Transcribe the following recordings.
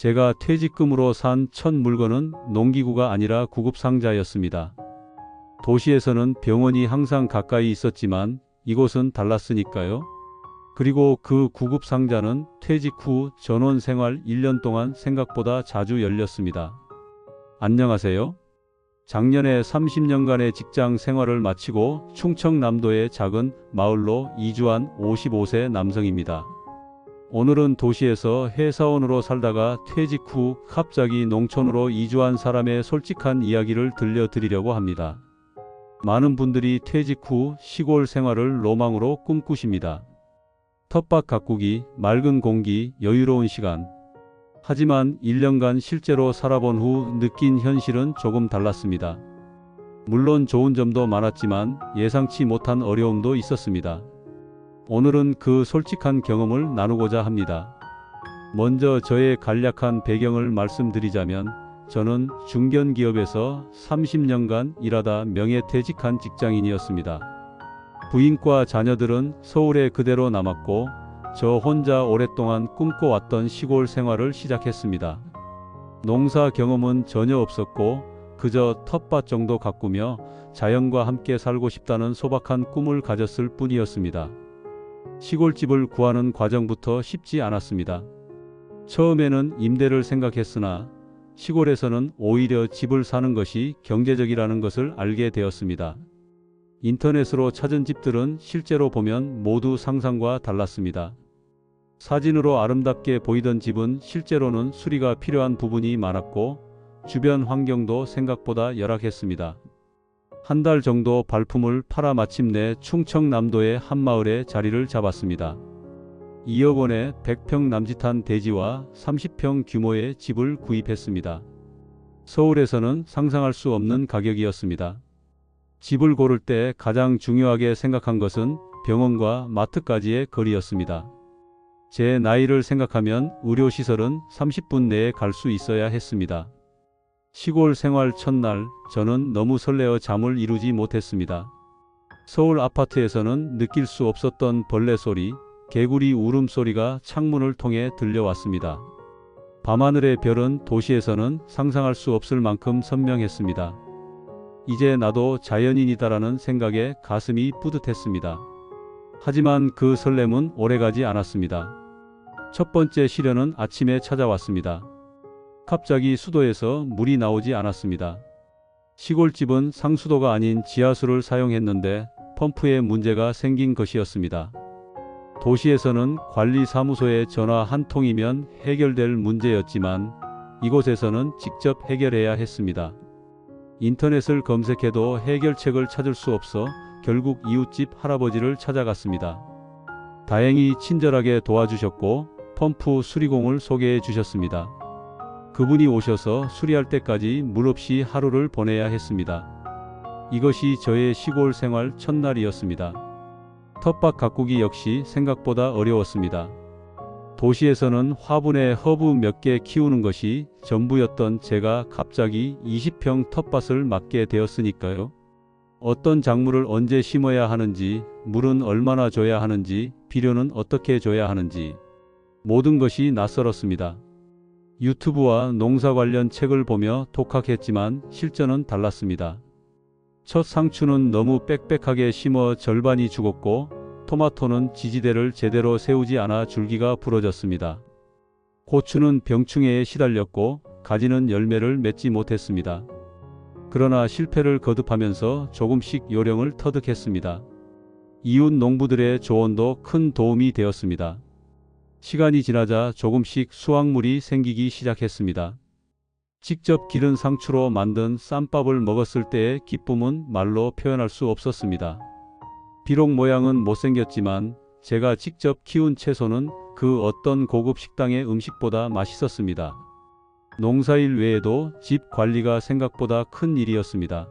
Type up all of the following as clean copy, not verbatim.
제가 퇴직금으로 산 첫 물건은 농기구가 아니라 구급상자였습니다. 도시에서는 병원이 항상 가까이 있었지만 이곳은 달랐으니까요. 그리고 그 구급상자는 퇴직 후 전원 생활 1년 동안 생각보다 자주 열렸습니다. 안녕하세요. 작년에 30년간의 직장 생활을 마치고 충청남도의 작은 마을로 이주한 55세 남성입니다. 오늘은 도시에서 회사원으로 살다가 퇴직 후 갑자기 농촌으로 이주한 사람의 솔직한 이야기를 들려드리려고 합니다. 많은 분들이 퇴직 후 시골 생활을 로망으로 꿈꾸십니다. 텃밭 가꾸기, 맑은 공기, 여유로운 시간. 하지만 1년간 실제로 살아본 후 느낀 현실은 조금 달랐습니다. 물론 좋은 점도 많았지만 예상치 못한 어려움도 있었습니다. 오늘은 그 솔직한 경험을 나누고자 합니다. 먼저 저의 간략한 배경을 말씀드리자면 저는 중견기업에서 30년간 일하다 명예퇴직한 직장인이었습니다. 부인과 자녀들은 서울에 그대로 남았고 저 혼자 오랫동안 꿈꿔왔던 시골 생활을 시작했습니다. 농사 경험은 전혀 없었고 그저 텃밭 정도 가꾸며 자연과 함께 살고 싶다는 소박한 꿈을 가졌을 뿐이었습니다. 시골집을 구하는 과정부터 쉽지 않았습니다. 처음에는 임대를 생각했으나 시골에서는 오히려 집을 사는 것이 경제적이라는 것을 알게 되었습니다. 인터넷으로 찾은 집들은 실제로 보면 모두 상상과 달랐습니다. 사진으로 아름답게 보이던 집은 실제로는 수리가 필요한 부분이 많았고 주변 환경도 생각보다 열악했습니다. 한 달 정도 발품을 팔아 마침내 충청남도의 한 마을에 자리를 잡았습니다. 2억 원에 100평 남짓한 대지와 30평 규모의 집을 구입했습니다. 서울에서는 상상할 수 없는 가격이었습니다. 집을 고를 때 가장 중요하게 생각한 것은 병원과 마트까지의 거리였습니다. 제 나이를 생각하면 의료시설은 30분 내에 갈 수 있어야 했습니다. 시골 생활 첫날 저는 너무 설레어 잠을 이루지 못했습니다. 서울 아파트에서는 느낄 수 없었던 벌레 소리, 개구리 울음소리가 창문을 통해 들려왔습니다. 밤하늘의 별은 도시에서는 상상할 수 없을 만큼 선명했습니다. 이제 나도 자연인이다라는 생각에 가슴이 뿌듯했습니다. 하지만 그 설렘은 오래가지 않았습니다. 첫 번째 시련은 아침에 찾아왔습니다. 갑자기 수도에서 물이 나오지 않았습니다. 시골집은 상수도가 아닌 지하수를 사용했는데 펌프에 문제가 생긴 것이었습니다. 도시에서는 관리사무소에 전화 한 통이면 해결될 문제였지만 이곳에서는 직접 해결해야 했습니다. 인터넷을 검색해도 해결책을 찾을 수 없어 결국 이웃집 할아버지를 찾아갔습니다. 다행히 친절하게 도와주셨고 펌프 수리공을 소개해 주셨습니다. 그분이 오셔서 수리할 때까지 물 없이 하루를 보내야 했습니다. 이것이 저의 시골 생활 첫날이었습니다. 텃밭 가꾸기 역시 생각보다 어려웠습니다. 도시에서는 화분에 허브 몇 개 키우는 것이 전부였던 제가 갑자기 20평 텃밭을 맡게 되었으니까요. 어떤 작물을 언제 심어야 하는지, 물은 얼마나 줘야 하는지, 비료는 어떻게 줘야 하는지 모든 것이 낯설었습니다. 유튜브와 농사 관련 책을 보며 독학했지만 실전은 달랐습니다. 첫 상추는 너무 빽빽하게 심어 절반이 죽었고 토마토는 지지대를 제대로 세우지 않아 줄기가 부러졌습니다. 고추는 병충해에 시달렸고 가지는 열매를 맺지 못했습니다. 그러나 실패를 거듭하면서 조금씩 요령을 터득했습니다. 이웃 농부들의 조언도 큰 도움이 되었습니다. 시간이 지나자 조금씩 수확물이 생기기 시작했습니다. 직접 기른 상추로 만든 쌈밥을 먹었을 때의 기쁨은 말로 표현할 수 없었습니다. 비록 모양은 못생겼지만 제가 직접 키운 채소는 그 어떤 고급 식당의 음식보다 맛있었습니다. 농사일 외에도 집 관리가 생각보다 큰 일이었습니다.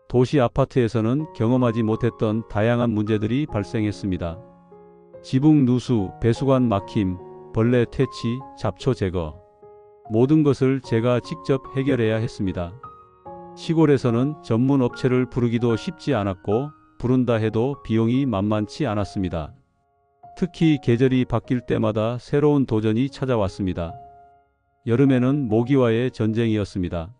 도시 아파트에서는 경험하지 못했던 다양한 문제들이 발생했습니다. 지붕 누수, 배수관 막힘, 벌레 퇴치, 잡초 제거. 모든 것을 제가 직접 해결해야 했습니다. 시골에서는 전문 업체를 부르기도 쉽지 않았고 부른다 해도 비용이 만만치 않았습니다. 특히 계절이 바뀔 때마다 새로운 도전이 찾아왔습니다. 여름에는 모기와의 전쟁이었습니다.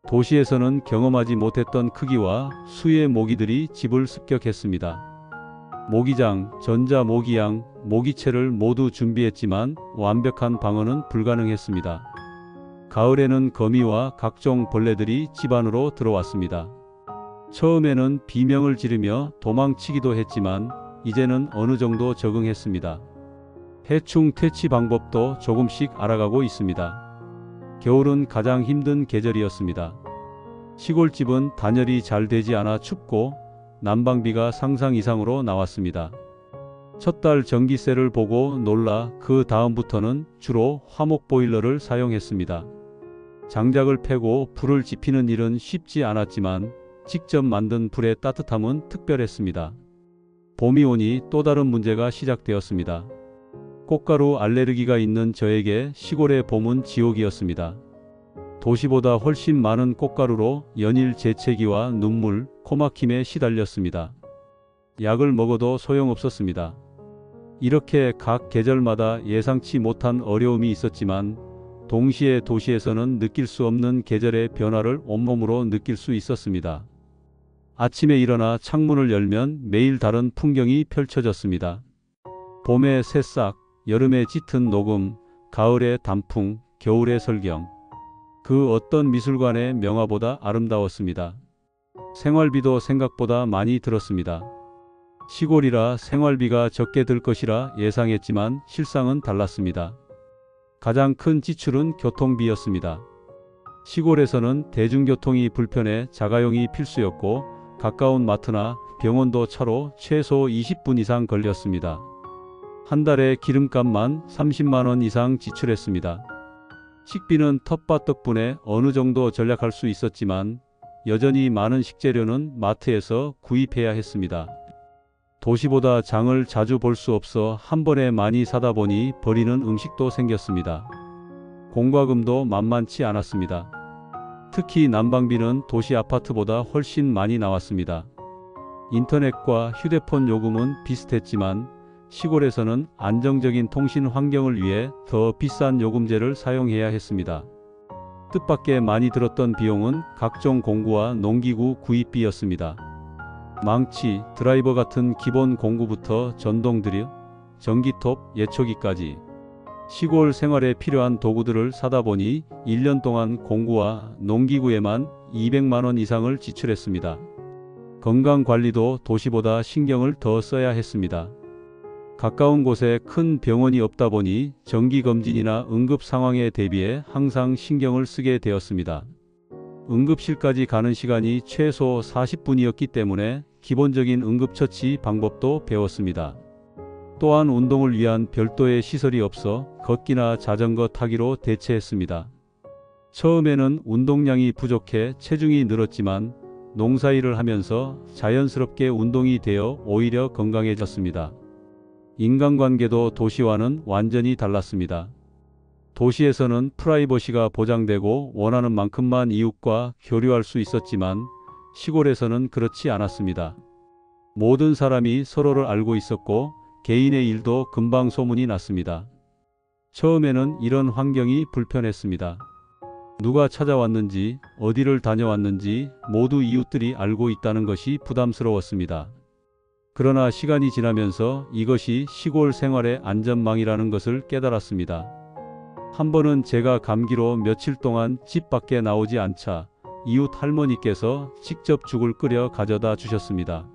도시에서는 경험하지 못했던 크기와 수의 모기들이 집을 습격했습니다. 모기장, 전자모기향, 모기채를 모두 준비했지만 완벽한 방어는 불가능했습니다. 가을에는 거미와 각종 벌레들이 집 안으로 들어왔습니다. 처음에는 비명을 지르며 도망치기도 했지만 이제는 어느 정도 적응했습니다. 해충 퇴치 방법도 조금씩 알아가고 있습니다. 겨울은 가장 힘든 계절이었습니다. 시골집은 단열이 잘 되지 않아 춥고 난방비가 상상 이상으로 나왔습니다. 첫 달 전기세를 보고 놀라 그 다음부터는 주로 화목 보일러를 사용했습니다. 장작을 패고 불을 지피는 일은 쉽지 않았지만 직접 만든 불의 따뜻함은 특별했습니다. 봄이 오니 또 다른 문제가 시작되었습니다. 꽃가루 알레르기가 있는 저에게 시골의 봄은 지옥이었습니다. 도시보다 훨씬 많은 꽃가루로 연일 재채기와 눈물, 코막힘에 시달렸습니다. 약을 먹어도 소용없었습니다. 이렇게 각 계절마다 예상치 못한 어려움이 있었지만 동시에 도시에서는 느낄 수 없는 계절의 변화를 온몸으로 느낄 수 있었습니다. 아침에 일어나 창문을 열면 매일 다른 풍경이 펼쳐졌습니다. 봄의 새싹, 여름의 짙은 녹음, 가을의 단풍, 겨울의 설경. 그 어떤 미술관의 명화보다 아름다웠습니다. 생활비도 생각보다 많이 들었습니다. 시골이라 생활비가 적게 들 것이라 예상했지만 실상은 달랐습니다. 가장 큰 지출은 교통비였습니다. 시골에서는 대중교통이 불편해 자가용이 필수였고 가까운 마트나 병원도 차로 최소 20분 이상 걸렸습니다. 한 달에 기름값만 30만 원 이상 지출했습니다. 식비는 텃밭 덕분에 어느 정도 절약할 수 있었지만 여전히 많은 식재료는 마트에서 구입해야 했습니다. 도시보다 장을 자주 볼 수 없어 한 번에 많이 사다 보니 버리는 음식도 생겼습니다. 공과금도 만만치 않았습니다. 특히 난방비는 도시 아파트보다 훨씬 많이 나왔습니다. 인터넷과 휴대폰 요금은 비슷했지만 시골에서는 안정적인 통신 환경을 위해 더 비싼 요금제를 사용해야 했습니다. 뜻밖의 많이 들었던 비용은 각종 공구와 농기구 구입비였습니다. 망치, 드라이버 같은 기본 공구부터 전동 드릴, 전기톱, 예초기까지 시골 생활에 필요한 도구들을 사다 보니 1년 동안 공구와 농기구에만 200만 원 이상을 지출했습니다. 건강관리도 도시보다 신경을 더 써야 했습니다. 가까운 곳에 큰 병원이 없다 보니 정기검진이나 응급 상황에 대비해 항상 신경을 쓰게 되었습니다. 응급실까지 가는 시간이 최소 40분이었기 때문에 기본적인 응급처치 방법도 배웠습니다. 또한 운동을 위한 별도의 시설이 없어 걷기나 자전거 타기로 대체했습니다. 처음에는 운동량이 부족해 체중이 늘었지만 농사일을 하면서 자연스럽게 운동이 되어 오히려 건강해졌습니다. 인간관계도 도시와는 완전히 달랐습니다. 도시에서는 프라이버시가 보장되고 원하는 만큼만 이웃과 교류할 수 있었지만 시골에서는 그렇지 않았습니다. 모든 사람이 서로를 알고 있었고 개인의 일도 금방 소문이 났습니다. 처음에는 이런 환경이 불편했습니다. 누가 찾아왔는지, 어디를 다녀왔는지 모두 이웃들이 알고 있다는 것이 부담스러웠습니다. 그러나 시간이 지나면서 이것이 시골 생활의 안전망이라는 것을 깨달았습니다. 한 번은 제가 감기로 며칠 동안 집 밖에 나오지 않자 이웃 할머니께서 직접 죽을 끓여 가져다 주셨습니다.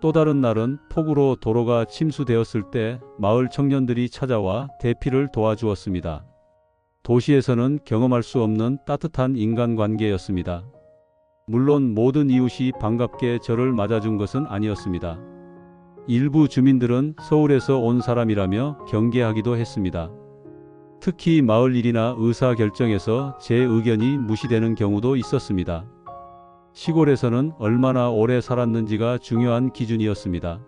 또 다른 날은 폭우로 도로가 침수되었을 때 마을 청년들이 찾아와 대피를 도와주었습니다. 도시에서는 경험할 수 없는 따뜻한 인간관계였습니다. 물론 모든 이웃이 반갑게 저를 맞아준 것은 아니었습니다. 일부 주민들은 서울에서 온 사람이라며 경계하기도 했습니다. 특히 마을 일이나 의사 결정에서 제 의견이 무시되는 경우도 있었습니다. 시골에서는 얼마나 오래 살았는지가 중요한 기준이었습니다.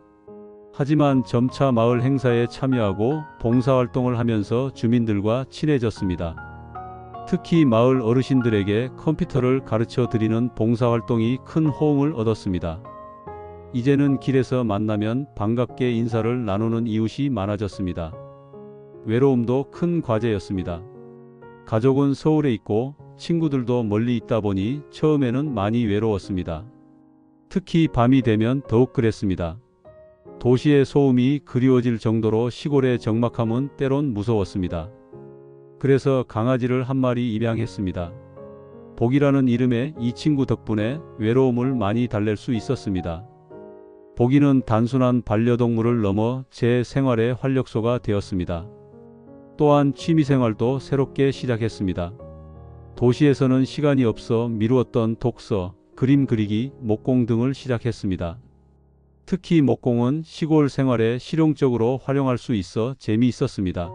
하지만 점차 마을 행사에 참여하고 봉사활동을 하면서 주민들과 친해졌습니다. 특히 마을 어르신들에게 컴퓨터를 가르쳐 드리는 봉사활동이 큰 호응을 얻었습니다. 이제는 길에서 만나면 반갑게 인사를 나누는 이웃이 많아졌습니다. 외로움도 큰 과제였습니다. 가족은 서울에 있고 친구들도 멀리 있다 보니 처음에는 많이 외로웠습니다. 특히 밤이 되면 더욱 그랬습니다. 도시의 소음이 그리워질 정도로 시골의 적막함은 때론 무서웠습니다. 그래서 강아지를 한 마리 입양했습니다. 복이라는 이름의 이 친구 덕분에 외로움을 많이 달랠 수 있었습니다. 복이는 단순한 반려동물을 넘어 제 생활의 활력소가 되었습니다. 또한 취미생활도 새롭게 시작했습니다. 도시에서는 시간이 없어 미루었던 독서, 그림 그리기, 목공 등을 시작했습니다. 특히 목공은 시골 생활에 실용적으로 활용할 수 있어 재미있었습니다.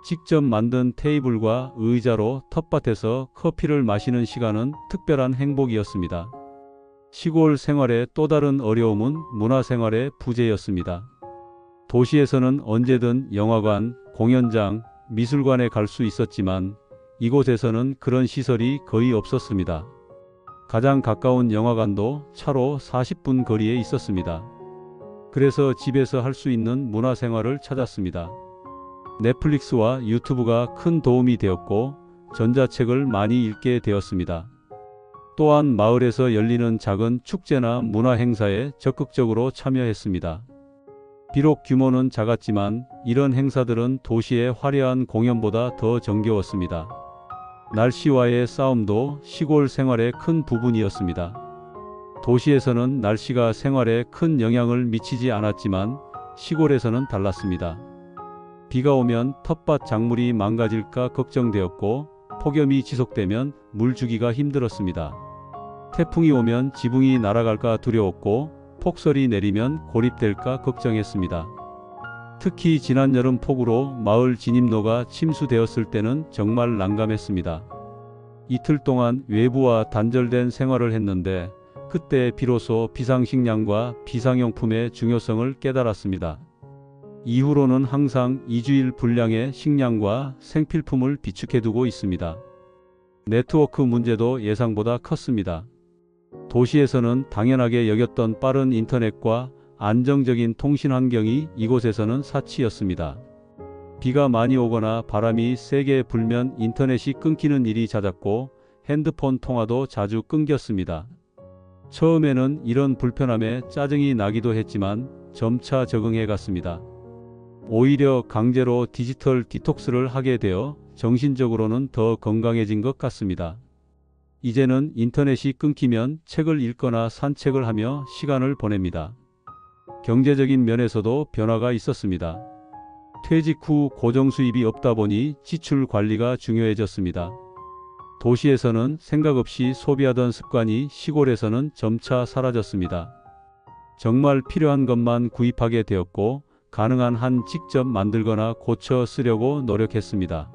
직접 만든 테이블과 의자로 텃밭에서 커피를 마시는 시간은 특별한 행복이었습니다. 시골 생활의 또 다른 어려움은 문화생활의 부재였습니다. 도시에서는 언제든 영화관, 공연장, 미술관에 갈 수 있었지만 이곳에서는 그런 시설이 거의 없었습니다. 가장 가까운 영화관도 차로 40분 거리에 있었습니다. 그래서 집에서 할 수 있는 문화생활을 찾았습니다. 넷플릭스와 유튜브가 큰 도움이 되었고 전자책을 많이 읽게 되었습니다. 또한 마을에서 열리는 작은 축제나 문화행사에 적극적으로 참여했습니다. 비록 규모는 작았지만 이런 행사들은 도시의 화려한 공연보다 더 정겨웠습니다. 날씨와의 싸움도 시골 생활의 큰 부분이었습니다. 도시에서는 날씨가 생활에 큰 영향을 미치지 않았지만 시골에서는 달랐습니다. 비가 오면 텃밭 작물이 망가질까 걱정되었고 폭염이 지속되면 물 주기가 힘들었습니다. 태풍이 오면 지붕이 날아갈까 두려웠고 폭설이 내리면 고립될까 걱정했습니다. 특히 지난 여름 폭우로 마을 진입로가 침수되었을 때는 정말 난감했습니다. 이틀 동안 외부와 단절된 생활을 했는데 그때 비로소 비상식량과 비상용품의 중요성을 깨달았습니다. 이후로는 항상 2주일 분량의 식량과 생필품을 비축해두고 있습니다. 네트워크 문제도 예상보다 컸습니다. 도시에서는 당연하게 여겼던 빠른 인터넷과 안정적인 통신 환경이 이곳에서는 사치였습니다. 비가 많이 오거나 바람이 세게 불면 인터넷이 끊기는 일이 잦았고 핸드폰 통화도 자주 끊겼습니다. 처음에는 이런 불편함에 짜증이 나기도 했지만 점차 적응해 갔습니다. 오히려 강제로 디지털 디톡스를 하게 되어 정신적으로는 더 건강해진 것 같습니다. 이제는 인터넷이 끊기면 책을 읽거나 산책을 하며 시간을 보냅니다. 경제적인 면에서도 변화가 있었습니다. 퇴직 후 고정 수입이 없다 보니 지출 관리가 중요해졌습니다. 도시에서는 생각 없이 소비하던 습관이 시골에서는 점차 사라졌습니다. 정말 필요한 것만 구입하게 되었고 가능한 한 직접 만들거나 고쳐 쓰려고 노력했습니다.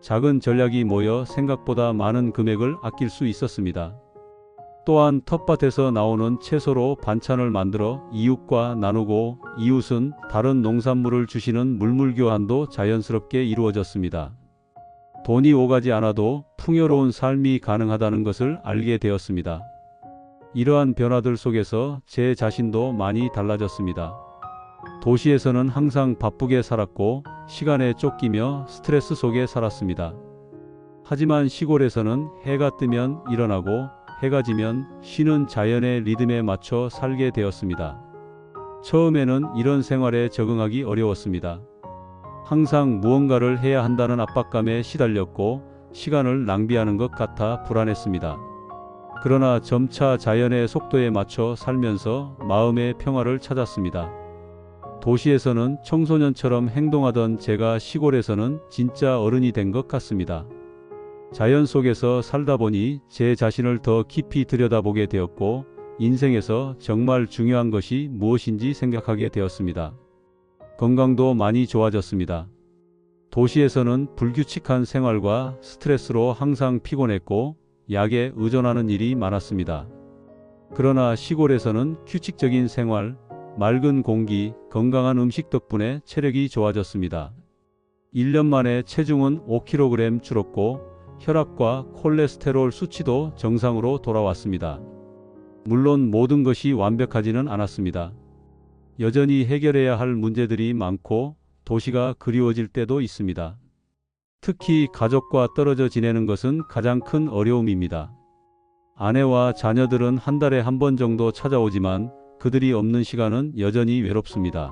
작은 전략이 모여 생각보다 많은 금액을 아낄 수 있었습니다. 또한 텃밭에서 나오는 채소로 반찬을 만들어 이웃과 나누고 이웃은 다른 농산물을 주시는 물물교환도 자연스럽게 이루어졌습니다. 돈이 오가지 않아도 풍요로운 삶이 가능하다는 것을 알게 되었습니다. 이러한 변화들 속에서 제 자신도 많이 달라졌습니다. 도시에서는 항상 바쁘게 살았고 시간에 쫓기며 스트레스 속에 살았습니다. 하지만 시골에서는 해가 뜨면 일어나고 해가 지면 쉬는 자연의 리듬에 맞춰 살게 되었습니다. 처음에는 이런 생활에 적응하기 어려웠습니다. 항상 무언가를 해야 한다는 압박감에 시달렸고 시간을 낭비하는 것 같아 불안했습니다. 그러나 점차 자연의 속도에 맞춰 살면서 마음의 평화를 찾았습니다. 도시에서는 청소년처럼 행동하던 제가 시골에서는 진짜 어른이 된 것 같습니다. 자연 속에서 살다 보니 제 자신을 더 깊이 들여다보게 되었고 인생에서 정말 중요한 것이 무엇인지 생각하게 되었습니다. 건강도 많이 좋아졌습니다. 도시에서는 불규칙한 생활과 스트레스로 항상 피곤했고 약에 의존하는 일이 많았습니다. 그러나 시골에서는 규칙적인 생활, 맑은 공기, 건강한 음식 덕분에 체력이 좋아졌습니다. 1년 만에 체중은 5kg 줄었고 혈압과 콜레스테롤 수치도 정상으로 돌아왔습니다. 물론 모든 것이 완벽하지는 않았습니다. 여전히 해결해야 할 문제들이 많고 도시가 그리워질 때도 있습니다. 특히 가족과 떨어져 지내는 것은 가장 큰 어려움입니다. 아내와 자녀들은 한 달에 한 번 정도 찾아오지만 그들이 없는 시간은 여전히 외롭습니다.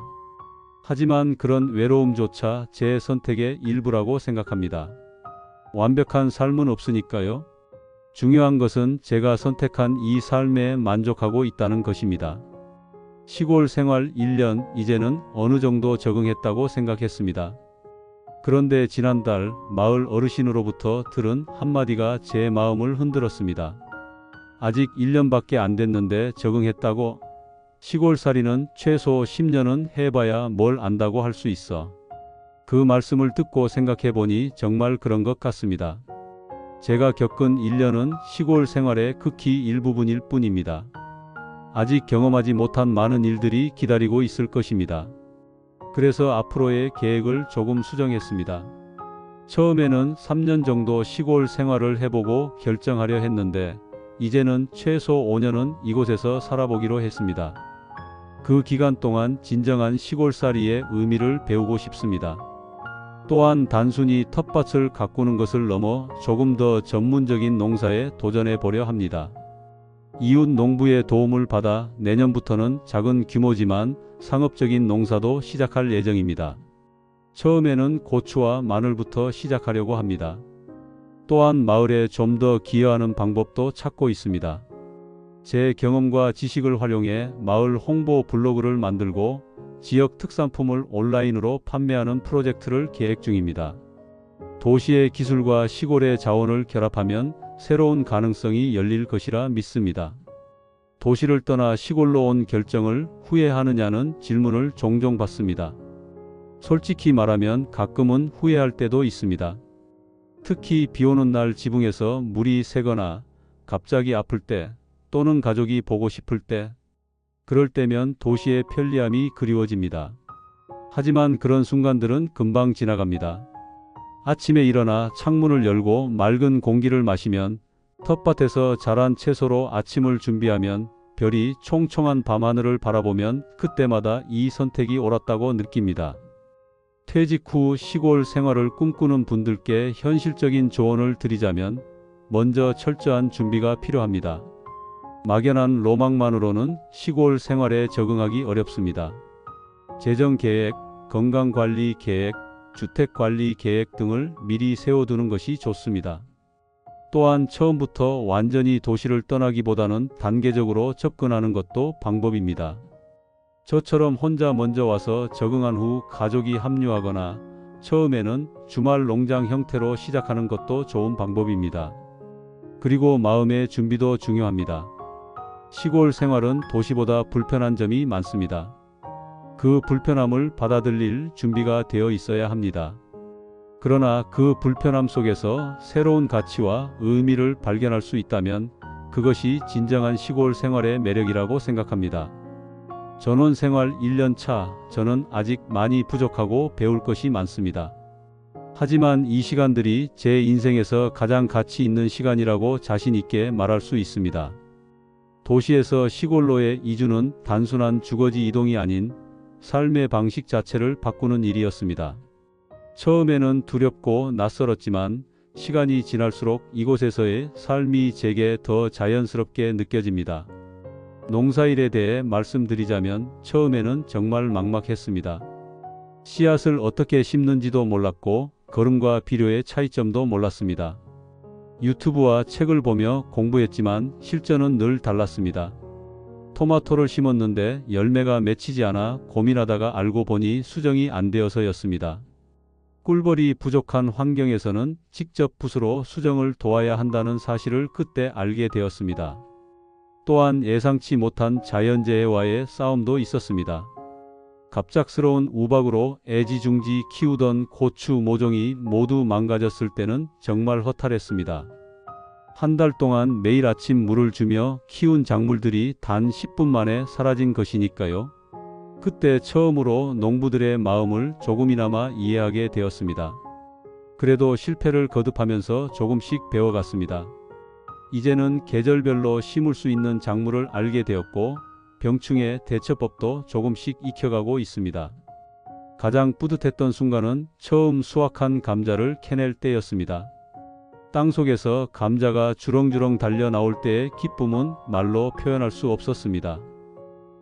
하지만 그런 외로움조차 제 선택의 일부라고 생각합니다. 완벽한 삶은 없으니까요. 중요한 것은 제가 선택한 이 삶에 만족하고 있다는 것입니다. 시골 생활 1년, 이제는 어느 정도 적응했다고 생각했습니다. 그런데 지난달 마을 어르신으로부터 들은 한마디가 제 마음을 흔들었습니다. 아직 1년밖에 안 됐는데 적응했다고? 시골살이는 최소 10년은 해봐야 뭘 안다고 할 수 있어. 그 말씀을 듣고 생각해보니 정말 그런 것 같습니다. 제가 겪은 1년은 시골 생활의 극히 일부분일 뿐입니다. 아직 경험하지 못한 많은 일들이 기다리고 있을 것입니다. 그래서 앞으로의 계획을 조금 수정했습니다. 처음에는 3년 정도 시골 생활을 해보고 결정하려 했는데 이제는 최소 5년은 이곳에서 살아보기로 했습니다. 그 기간 동안 진정한 시골살이의 의미를 배우고 싶습니다. 또한 단순히 텃밭을 가꾸는 것을 넘어 조금 더 전문적인 농사에 도전해 보려 합니다. 이웃 농부의 도움을 받아 내년부터는 작은 규모지만 상업적인 농사도 시작할 예정입니다. 처음에는 고추와 마늘부터 시작하려고 합니다. 또한 마을에 좀 더 기여하는 방법도 찾고 있습니다. 제 경험과 지식을 활용해 마을 홍보 블로그를 만들고 지역 특산품을 온라인으로 판매하는 프로젝트를 계획 중입니다. 도시의 기술과 시골의 자원을 결합하면 새로운 가능성이 열릴 것이라 믿습니다. 도시를 떠나 시골로 온 결정을 후회하느냐는 질문을 종종 받습니다. 솔직히 말하면 가끔은 후회할 때도 있습니다. 특히 비 오는 날 지붕에서 물이 새거나 갑자기 아플 때 또는 가족이 보고 싶을 때, 그럴 때면 도시의 편리함이 그리워집니다. 하지만 그런 순간들은 금방 지나갑니다. 아침에 일어나 창문을 열고 맑은 공기를 마시면, 텃밭에서 자란 채소로 아침을 준비하면, 별이 총총한 밤하늘을 바라보면 그때마다 이 선택이 옳았다고 느낍니다. 퇴직 후 시골 생활을 꿈꾸는 분들께 현실적인 조언을 드리자면 먼저 철저한 준비가 필요합니다. 막연한 로망만으로는 시골 생활에 적응하기 어렵습니다. 재정 계획, 건강관리 계획, 주택관리 계획 등을 미리 세워두는 것이 좋습니다. 또한 처음부터 완전히 도시를 떠나기보다는 단계적으로 접근하는 것도 방법입니다. 저처럼 혼자 먼저 와서 적응한 후 가족이 합류하거나 처음에는 주말 농장 형태로 시작하는 것도 좋은 방법입니다. 그리고 마음의 준비도 중요합니다. 시골 생활은 도시보다 불편한 점이 많습니다. 그 불편함을 받아들일 준비가 되어 있어야 합니다. 그러나 그 불편함 속에서 새로운 가치와 의미를 발견할 수 있다면 그것이 진정한 시골 생활의 매력이라고 생각합니다. 전원 생활 1년 차, 저는 아직 많이 부족하고 배울 것이 많습니다. 하지만 이 시간들이 제 인생에서 가장 가치 있는 시간이라고 자신 있게 말할 수 있습니다. 도시에서 시골로의 이주는 단순한 주거지 이동이 아닌 삶의 방식 자체를 바꾸는 일이었습니다. 처음에는 두렵고 낯설었지만 시간이 지날수록 이곳에서의 삶이 제게 더 자연스럽게 느껴집니다. 농사일에 대해 말씀드리자면 처음에는 정말 막막했습니다. 씨앗을 어떻게 심는지도 몰랐고 거름과 비료의 차이점도 몰랐습니다. 유튜브와 책을 보며 공부했지만 실전은 늘 달랐습니다. 토마토를 심었는데 열매가 맺히지 않아 고민하다가 알고 보니 수정이 안 되어서였습니다. 꿀벌이 부족한 환경에서는 직접 붓으로 수정을 도와야 한다는 사실을 그때 알게 되었습니다. 또한 예상치 못한 자연재해와의 싸움도 있었습니다. 갑작스러운 우박으로 애지중지 키우던 고추 모종이 모두 망가졌을 때는 정말 허탈했습니다. 한 달 동안 매일 아침 물을 주며 키운 작물들이 단 10분 만에 사라진 것이니까요. 그때 처음으로 농부들의 마음을 조금이나마 이해하게 되었습니다. 그래도 실패를 거듭하면서 조금씩 배워갔습니다. 이제는 계절별로 심을 수 있는 작물을 알게 되었고 병충해 대처법도 조금씩 익혀가고 있습니다. 가장 뿌듯했던 순간은 처음 수확한 감자를 캐낼 때였습니다. 땅속에서 감자가 주렁주렁 달려 나올 때의 기쁨은 말로 표현할 수 없었습니다.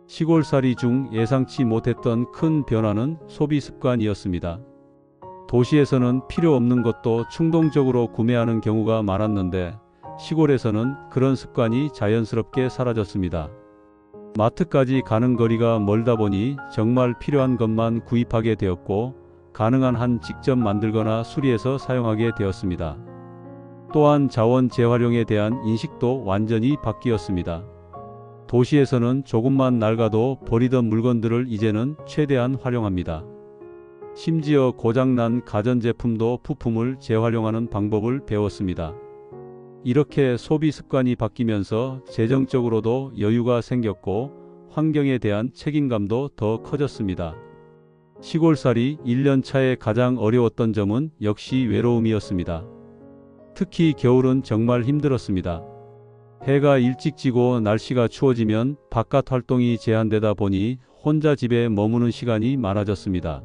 시골살이 중 예상치 못했던 큰 변화는 소비 습관이었습니다. 도시에서는 필요 없는 것도 충동적으로 구매하는 경우가 많았는데 시골에서는 그런 습관이 자연스럽게 사라졌습니다. 마트까지 가는 거리가 멀다 보니 정말 필요한 것만 구입하게 되었고 가능한 한 직접 만들거나 수리해서 사용하게 되었습니다. 또한 자원 재활용에 대한 인식도 완전히 바뀌었습니다. 도시에서는 조금만 낡아도 버리던 물건들을 이제는 최대한 활용합니다. 심지어 고장난 가전제품도 부품을 재활용하는 방법을 배웠습니다. 이렇게 소비 습관이 바뀌면서 재정적으로도 여유가 생겼고 환경에 대한 책임감도 더 커졌습니다. 시골살이 1년 차에 가장 어려웠던 점은 역시 외로움이었습니다. 특히 겨울은 정말 힘들었습니다. 해가 일찍 지고 날씨가 추워지면 바깥 활동이 제한되다 보니 혼자 집에 머무는 시간이 많아졌습니다.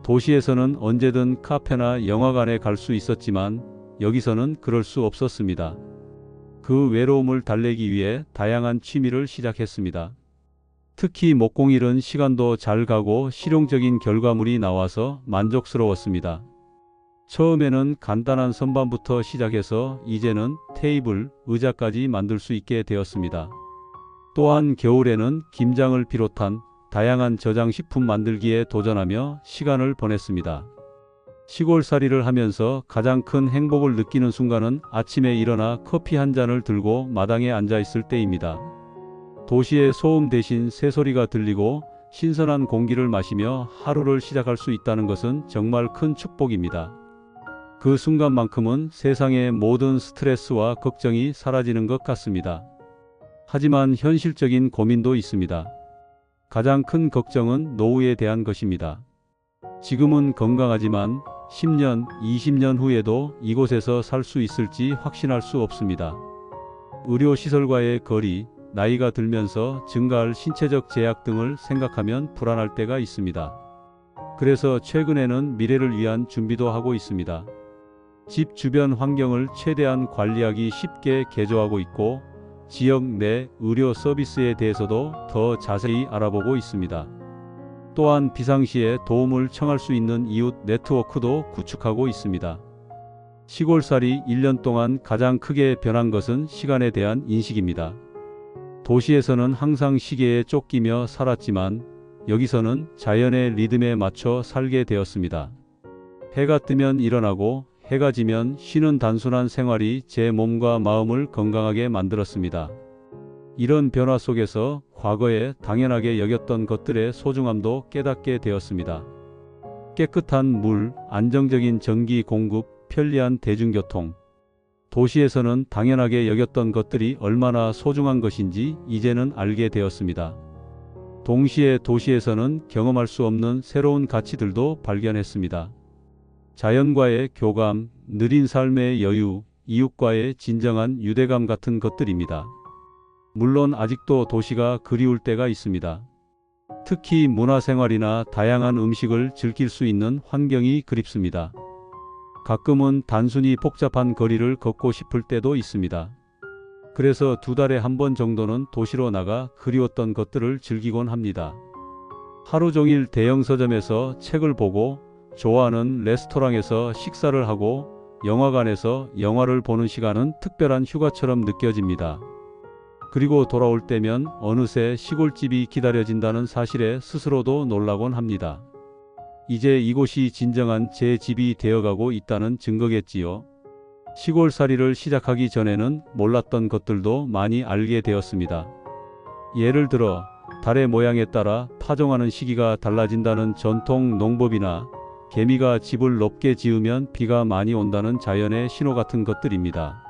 도시에서는 언제든 카페나 영화관에 갈 수 있었지만 여기서는 그럴 수 없었습니다. 그 외로움을 달래기 위해 다양한 취미를 시작했습니다. 특히 목공일은 시간도 잘 가고 실용적인 결과물이 나와서 만족스러웠습니다. 처음에는 간단한 선반부터 시작해서 이제는 테이블, 의자까지 만들 수 있게 되었습니다. 또한 겨울에는 김장을 비롯한 다양한 저장식품 만들기에 도전하며 시간을 보냈습니다. 시골살이를 하면서 가장 큰 행복을 느끼는 순간은 아침에 일어나 커피 한 잔을 들고 마당에 앉아 있을 때입니다. 도시의 소음 대신 새소리가 들리고 신선한 공기를 마시며 하루를 시작할 수 있다는 것은 정말 큰 축복입니다. 그 순간만큼은 세상의 모든 스트레스와 걱정이 사라지는 것 같습니다. 하지만 현실적인 고민도 있습니다. 가장 큰 걱정은 노후에 대한 것입니다. 지금은 건강하지만 10년, 20년 후에도 이곳에서 살 수 있을지 확신할 수 없습니다. 의료시설과의 거리, 나이가 들면서 증가할 신체적 제약 등을 생각하면 불안할 때가 있습니다. 그래서 최근에는 미래를 위한 준비도 하고 있습니다. 집 주변 환경을 최대한 관리하기 쉽게 개조하고 있고 지역 내 의료 서비스에 대해서도 더 자세히 알아보고 있습니다. 또한 비상시에 도움을 청할 수 있는 이웃 네트워크도 구축하고 있습니다. 시골살이 1년 동안 가장 크게 변한 것은 시간에 대한 인식입니다. 도시에서는 항상 시계에 쫓기며 살았지만 여기서는 자연의 리듬에 맞춰 살게 되었습니다. 해가 뜨면 일어나고 해가 지면 쉬는 단순한 생활이 제 몸과 마음을 건강하게 만들었습니다. 이런 변화 속에서 과거에 당연하게 여겼던 것들의 소중함도 깨닫게 되었습니다. 깨끗한 물, 안정적인 전기 공급, 편리한 대중교통. 도시에서는 당연하게 여겼던 것들이 얼마나 소중한 것인지 이제는 알게 되었습니다. 동시에 도시에서는 경험할 수 없는 새로운 가치들도 발견했습니다. 자연과의 교감, 느린 삶의 여유, 이웃과의 진정한 유대감 같은 것들입니다. 물론 아직도 도시가 그리울 때가 있습니다. 특히 문화생활이나 다양한 음식을 즐길 수 있는 환경이 그립습니다. 가끔은 단순히 복잡한 거리를 걷고 싶을 때도 있습니다. 그래서 2달에 한 번 정도는 도시로 나가 그리웠던 것들을 즐기곤 합니다. 하루 종일 대형 서점에서 책을 보고 좋아하는 레스토랑에서 식사를 하고 영화관에서 영화를 보는 시간은 특별한 휴가처럼 느껴집니다. 그리고 돌아올 때면 어느새 시골집이 기다려진다는 사실에 스스로도 놀라곤 합니다. 이제 이곳이 진정한 제 집이 되어가고 있다는 증거겠지요. 시골살이를 시작하기 전에는 몰랐던 것들도 많이 알게 되었습니다. 예를 들어 달의 모양에 따라 파종하는 시기가 달라진다는 전통 농법이나 개미가 집을 높게 지으면 비가 많이 온다는 자연의 신호 같은 것들입니다.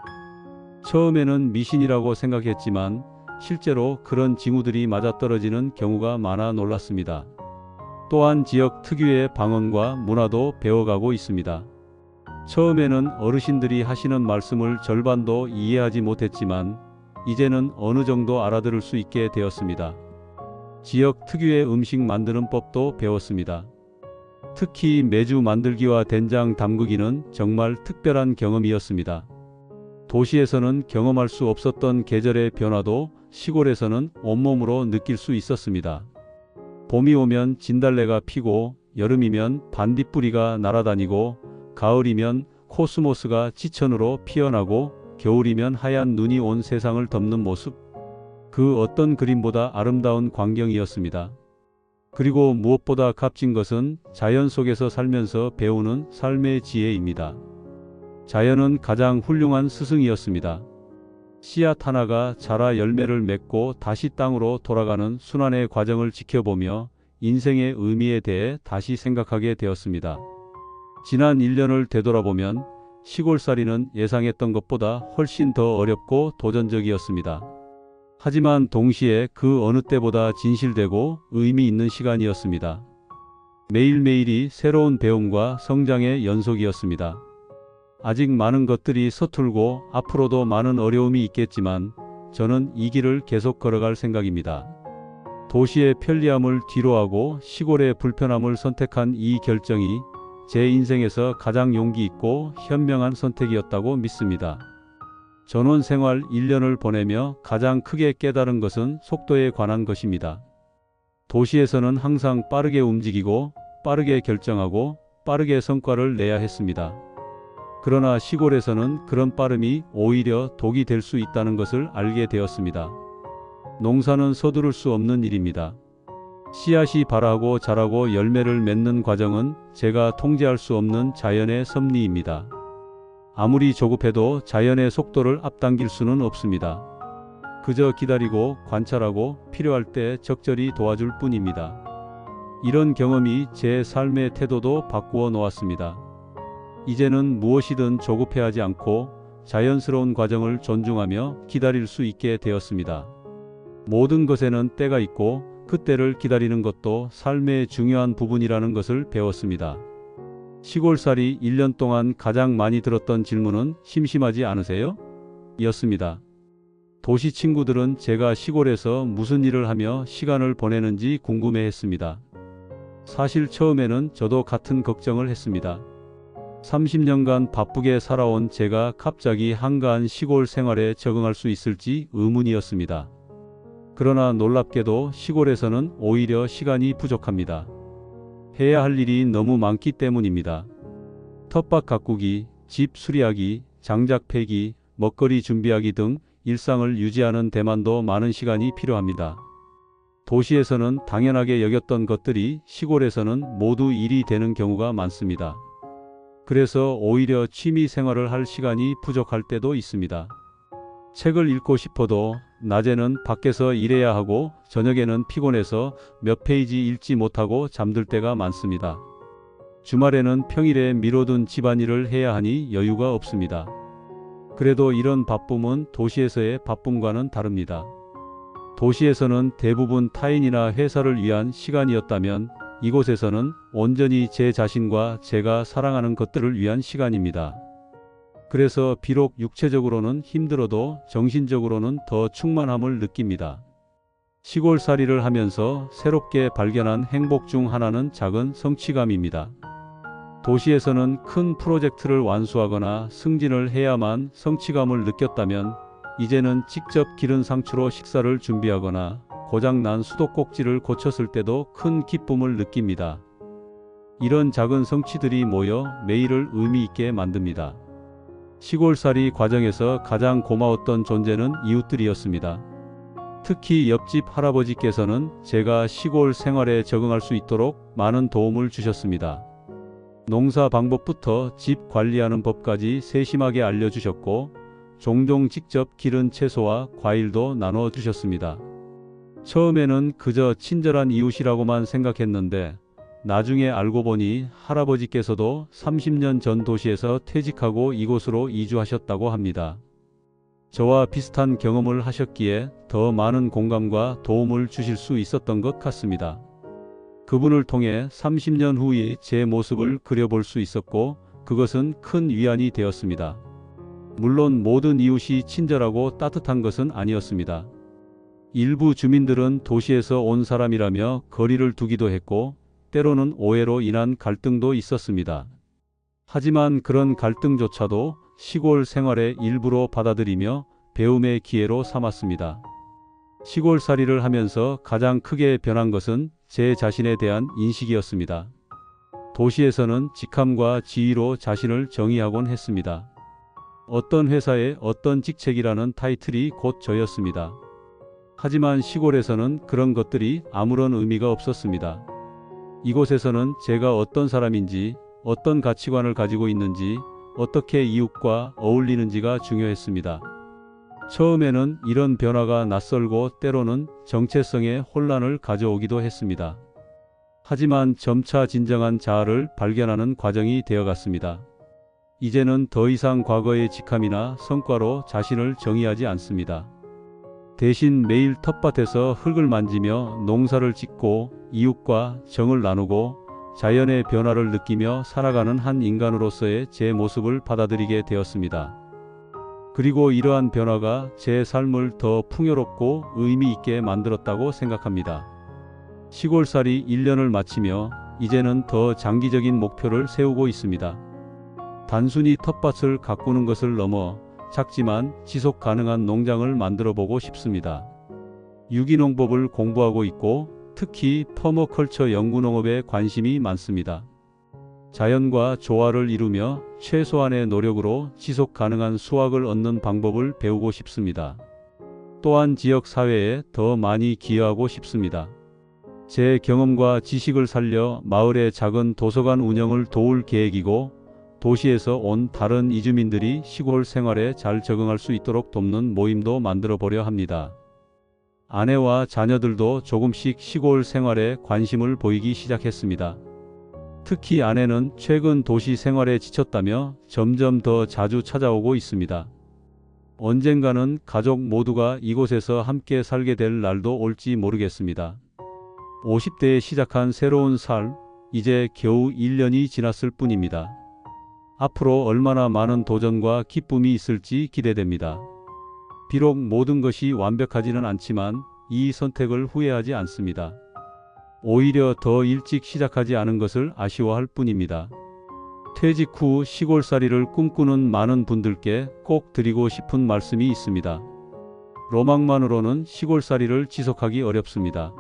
처음에는 미신이라고 생각했지만 실제로 그런 징후들이 맞아떨어지는 경우가 많아 놀랐습니다. 또한 지역 특유의 방언과 문화도 배워가고 있습니다. 처음에는 어르신들이 하시는 말씀을 절반도 이해하지 못했지만 이제는 어느 정도 알아들을 수 있게 되었습니다. 지역 특유의 음식 만드는 법도 배웠습니다. 특히 메주 만들기와 된장 담그기는 정말 특별한 경험이었습니다. 도시에서는 경험할 수 없었던 계절의 변화도 시골에서는 온몸으로 느낄 수 있었습니다. 봄이 오면 진달래가 피고, 여름이면 반딧불이가 날아다니고, 가을이면 코스모스가 지천으로 피어나고, 겨울이면 하얀 눈이 온 세상을 덮는 모습. 그 어떤 그림보다 아름다운 광경이었습니다. 그리고 무엇보다 값진 것은 자연 속에서 살면서 배우는 삶의 지혜입니다. 자연은 가장 훌륭한 스승이었습니다. 씨앗 하나가 자라 열매를 맺고 다시 땅으로 돌아가는 순환의 과정을 지켜보며 인생의 의미에 대해 다시 생각하게 되었습니다. 지난 1년을 되돌아보면 시골살이는 예상했던 것보다 훨씬 더 어렵고 도전적이었습니다. 하지만 동시에 그 어느 때보다 진실되고 의미 있는 시간이었습니다. 매일매일이 새로운 배움과 성장의 연속이었습니다. 아직 많은 것들이 서툴고 앞으로도 많은 어려움이 있겠지만 저는 이 길을 계속 걸어갈 생각입니다. 도시의 편리함을 뒤로하고 시골의 불편함을 선택한 이 결정이 제 인생에서 가장 용기 있고 현명한 선택이었다고 믿습니다. 전원 생활 1년을 보내며 가장 크게 깨달은 것은 속도에 관한 것입니다. 도시에서는 항상 빠르게 움직이고 빠르게 결정하고 빠르게 성과를 내야 했습니다. 그러나 시골에서는 그런 빠름이 오히려 독이 될 수 있다는 것을 알게 되었습니다. 농사는 서두를 수 없는 일입니다. 씨앗이 발하고 자라고 열매를 맺는 과정은 제가 통제할 수 없는 자연의 섭리입니다. 아무리 조급해도 자연의 속도를 앞당길 수는 없습니다. 그저 기다리고 관찰하고 필요할 때 적절히 도와줄 뿐입니다. 이런 경험이 제 삶의 태도도 바꾸어 놓았습니다. 이제는 무엇이든 조급해하지 않고 자연스러운 과정을 존중하며 기다릴 수 있게 되었습니다. 모든 것에는 때가 있고 그 때를 기다리는 것도 삶의 중요한 부분이라는 것을 배웠습니다. 시골살이 1년 동안 가장 많이 들었던 질문은 심심하지 않으세요? 였습니다. 도시 친구들은 제가 시골에서 무슨 일을 하며 시간을 보내는지 궁금해했습니다. 사실 처음에는 저도 같은 걱정을 했습니다. 30년간 바쁘게 살아온 제가 갑자기 한가한 시골 생활에 적응할 수 있을지 의문이었습니다. 그러나 놀랍게도 시골에서는 오히려 시간이 부족합니다. 해야 할 일이 너무 많기 때문입니다. 텃밭 가꾸기, 집 수리하기, 장작 패기, 먹거리 준비하기 등 일상을 유지하는 데만도 많은 시간이 필요합니다. 도시에서는 당연하게 여겼던 것들이 시골에서는 모두 일이 되는 경우가 많습니다. 그래서 오히려 취미 생활을 할 시간이 부족할 때도 있습니다. 책을 읽고 싶어도 낮에는 밖에서 일해야 하고 저녁에는 피곤해서 몇 페이지 읽지 못하고 잠들 때가 많습니다. 주말에는 평일에 미뤄둔 집안일을 해야 하니 여유가 없습니다. 그래도 이런 바쁨은 도시에서의 바쁨과는 다릅니다. 도시에서는 대부분 타인이나 회사를 위한 시간이었다면 이곳에서는 온전히 제 자신과 제가 사랑하는 것들을 위한 시간입니다. 그래서 비록 육체적으로는 힘들어도 정신적으로는 더 충만함을 느낍니다. 시골살이를 하면서 새롭게 발견한 행복 중 하나는 작은 성취감입니다. 도시에서는 큰 프로젝트를 완수하거나 승진을 해야만 성취감을 느꼈다면 이제는 직접 기른 상추로 식사를 준비하거나 고장난 수도꼭지를 고쳤을 때도 큰 기쁨을 느낍니다. 이런 작은 성취들이 모여 매일을 의미 있게 만듭니다. 시골살이 과정에서 가장 고마웠던 존재는 이웃들이었습니다. 특히 옆집 할아버지께서는 제가 시골 생활에 적응할 수 있도록 많은 도움을 주셨습니다. 농사 방법부터 집 관리하는 법까지 세심하게 알려주셨고 종종 직접 기른 채소와 과일도 나눠주셨습니다. 처음에는 그저 친절한 이웃이라고만 생각했는데 나중에 알고 보니 할아버지께서도 30년 전 도시에서 퇴직하고 이곳으로 이주하셨다고 합니다. 저와 비슷한 경험을 하셨기에 더 많은 공감과 도움을 주실 수 있었던 것 같습니다. 그분을 통해 30년 후의 제 모습을 그려볼 수 있었고 그것은 큰 위안이 되었습니다. 물론 모든 이웃이 친절하고 따뜻한 것은 아니었습니다. 일부 주민들은 도시에서 온 사람이라며 거리를 두기도 했고 때로는 오해로 인한 갈등도 있었습니다. 하지만 그런 갈등조차도 시골 생활의 일부로 받아들이며 배움의 기회로 삼았습니다. 시골살이를 하면서 가장 크게 변한 것은 제 자신에 대한 인식이었습니다. 도시에서는 직함과 지위로 자신을 정의하곤 했습니다. 어떤 회사의 어떤 직책이라는 타이틀이 곧 저였습니다. 하지만 시골에서는 그런 것들이 아무런 의미가 없었습니다. 이곳에서는 제가 어떤 사람인지, 어떤 가치관을 가지고 있는지, 어떻게 이웃과 어울리는지가 중요했습니다. 처음에는 이런 변화가 낯설고 때로는 정체성의 혼란을 가져오기도 했습니다. 하지만 점차 진정한 자아를 발견하는 과정이 되어갔습니다. 이제는 더 이상 과거의 직함이나 성과로 자신을 정의하지 않습니다. 대신 매일 텃밭에서 흙을 만지며 농사를 짓고 이웃과 정을 나누고 자연의 변화를 느끼며 살아가는 한 인간으로서의 제 모습을 받아들이게 되었습니다. 그리고 이러한 변화가 제 삶을 더 풍요롭고 의미 있게 만들었다고 생각합니다. 시골살이 1년을 마치며 이제는 더 장기적인 목표를 세우고 있습니다. 단순히 텃밭을 가꾸는 것을 넘어 작지만 지속 가능한 농장을 만들어 보고 싶습니다. 유기농법을 공부하고 있고 특히 퍼머컬처 연구농업에 관심이 많습니다. 자연과 조화를 이루며 최소한의 노력으로 지속 가능한 수확을 얻는 방법을 배우고 싶습니다. 또한 지역 사회에 더 많이 기여하고 싶습니다. 제 경험과 지식을 살려 마을의 작은 도서관 운영을 도울 계획이고 도시에서 온 다른 이주민들이 시골 생활에 잘 적응할 수 있도록 돕는 모임도 만들어 보려 합니다. 아내와 자녀들도 조금씩 시골 생활에 관심을 보이기 시작했습니다. 특히 아내는 최근 도시 생활에 지쳤다며 점점 더 자주 찾아오고 있습니다. 언젠가는 가족 모두가 이곳에서 함께 살게 될 날도 올지 모르겠습니다. 50대에 시작한 새로운 삶, 이제 겨우 1년이 지났을 뿐입니다. 앞으로 얼마나 많은 도전과 기쁨이 있을지 기대됩니다. 비록 모든 것이 완벽하지는 않지만 이 선택을 후회하지 않습니다. 오히려 더 일찍 시작하지 않은 것을 아쉬워할 뿐입니다. 퇴직 후 시골살이를 꿈꾸는 많은 분들께 꼭 드리고 싶은 말씀이 있습니다. 로망만으로는 시골살이를 지속하기 어렵습니다.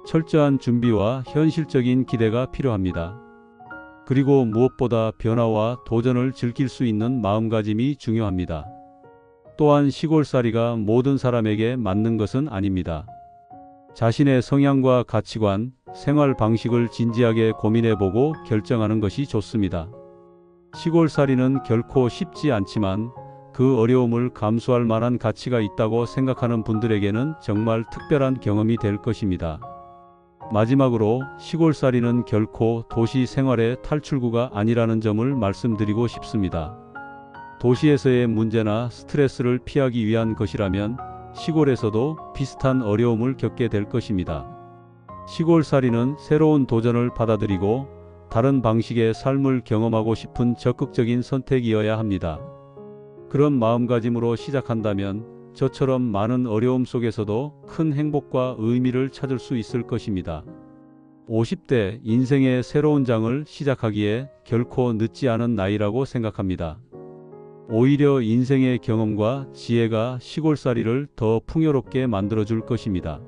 철저한 준비와 현실적인 기대가 필요합니다. 그리고 무엇보다 변화와 도전을 즐길 수 있는 마음가짐이 중요합니다. 또한 시골살이가 모든 사람에게 맞는 것은 아닙니다. 자신의 성향과 가치관, 생활 방식을 진지하게 고민해보고 결정하는 것이 좋습니다. 시골살이는 결코 쉽지 않지만 그 어려움을 감수할 만한 가치가 있다고 생각하는 분들에게는 정말 특별한 경험이 될 것입니다. 마지막으로 시골살이는 결코 도시 생활의 탈출구가 아니라는 점을 말씀드리고 싶습니다. 도시에서의 문제나 스트레스를 피하기 위한 것이라면 시골에서도 비슷한 어려움을 겪게 될 것입니다. 시골살이는 새로운 도전을 받아들이고 다른 방식의 삶을 경험하고 싶은 적극적인 선택이어야 합니다. 그런 마음가짐으로 시작한다면 저처럼 많은 어려움 속에서도 큰 행복과 의미를 찾을 수 있을 것입니다. 50대 인생의 새로운 장을 시작하기에 결코 늦지 않은 나이라고 생각합니다. 오히려 인생의 경험과 지혜가 시골살이를 더 풍요롭게 만들어줄 것입니다.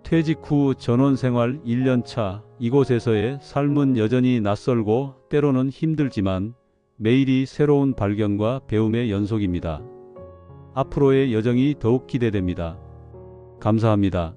퇴직 후 전원생활 1년차 이곳에서의 삶은 여전히 낯설고 때로는 힘들지만 매일이 새로운 발견과 배움의 연속입니다. 앞으로의 여정이 더욱 기대됩니다. 감사합니다.